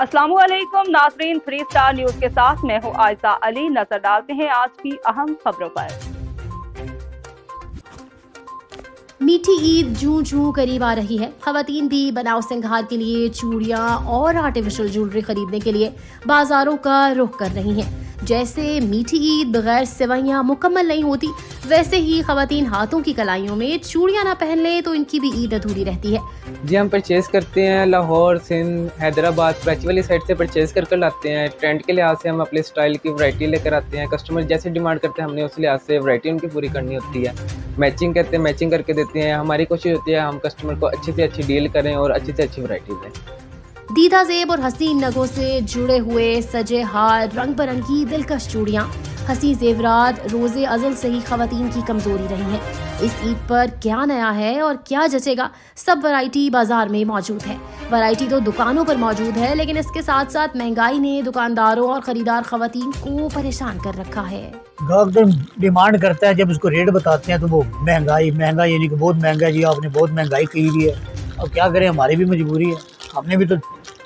अस्सलामुअलैकुम नाज़रीन, 3 star news के साथ मैं हूं आयशा अली। नजर डालते हैं आज की अहम खबरों पर। मीठी ईद जूं जूं करीब आ रही है। खवातीन भी बनाव सिंगार के लिए चूड़ियां और आर्टिफिशियल ज्वेलरी खरीदने के लिए बाजारों का रुख कर रही हैं। जैसे मीठी ईद बगैर सेवैयां मुकम्मल नहीं होती, वैसे ही खवातीन हाथों की कलाइयों में चूड़ियां ना पहन ले तो इनकी भी ईद अधूरी रहती है। जी, हम परचेज़ करते हैं लाहौर, सिंध, हैदराबाद, कराची वाली साइड से परचेज़ कर लाते हैं। ट्रेंड के लिहाज से हम अपने स्टाइल की वैरायटी लेकर आते हैं। कस्टमर जैसे डिमांड करते हैं, हमने उस लिहाज से वैरायटी उनकी पूरी करनी होती है। मैचिंग कहते हैं, मैचिंग करके देते हैं। हमारी कोशिश होती है हम कस्टमर को अच्छी से अच्छी डील करें और अच्छी से अच्छी वैरायटी दें। दीदा जेब और हसीन नगों से जुड़े हुए सजे हार, रंग बिरंगी दिलकश चूड़ियां, हसी जेवरात रोजे अज़ल से ही खवातीन की कमजोरी रही हैं। इस ईद पर क्या नया है और क्या जचेगा, सब वैरायटी बाजार में मौजूद है। वैरायटी तो दुकानों पर मौजूद है, लेकिन इसके साथ साथ महंगाई ने दुकानदारों और खरीदार खवातीन को परेशान कर रखा है। ग्राहक तो डिमांड करता है, जब उसको रेट बताते हैं तो वो महंगाई यानी कि बहुत महंगा जी, आपने बहुत महंगाई की हुई है। अब क्या करें, हमारी भी मजबूरी है, हमने भी तो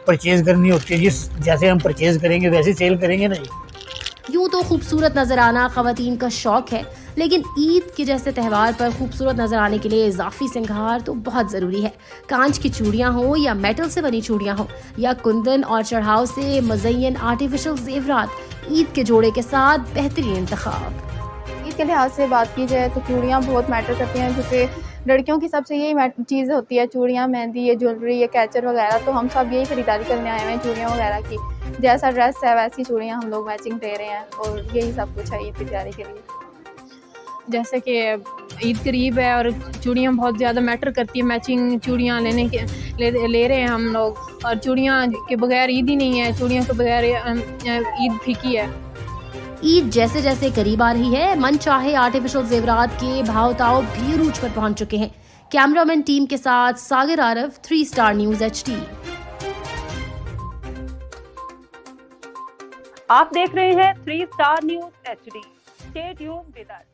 परचेज करनी होती है। जिस जैसे हम परचेज करेंगे वैसे सेल करेंगे ना जी। यूँ तो खूबसूरत नजर आना खवातीन का शौक है, लेकिन ईद के जैसे त्यौहार पर खूबसूरत नजर आने के लिए इजाफी सिंगार तो बहुत ज़रूरी है। कांच की चूड़ियाँ हो या मेटल से बनी चूड़ियाँ हो या कुंदन और चढ़ाव से मज़य्यन आर्टिफिशियल जेवरात, ईद के जोड़े के साथ बेहतरीन इंतखाब। ईद के लिहाज से बात की जाए तो चूड़ियाँ बहुत मैटर करती हैं, क्योंकि लड़कियों की सबसे यही चीज़ होती है, चूड़ियाँ, मेहंदी, ये ज्वेलरी, ये कैचर वगैरह। तो हम सब यही खरीदारी करने आए हुए हैं चूड़ियाँ वगैरह की। जैसा ड्रेस है वैसी चूड़ियाँ हम लोग मैचिंग दे रहे हैं, और यही सब कुछ है ईद की तैयारी के लिए। जैसे कि ईद करीब है और चूड़ियाँ बहुत ज़्यादा मैटर करती है। मैचिंग चूड़ियाँ ले रहे हैं हम लोग, और चूड़ियाँ के बगैर ईद ही नहीं है, चूड़ियों के बगैर ईद फीकी है। ईद जैसे जैसे करीब आ रही है, मन चाहे आर्टिफिशियल जेवरात के भाव ताव भी अरूज पर पहुंच चुके हैं। कैमरामैन टीम के साथ सागर आरफ, 3 स्टार न्यूज HD। आप देख रहे हैं 3 star news HD। Stay tuned with us.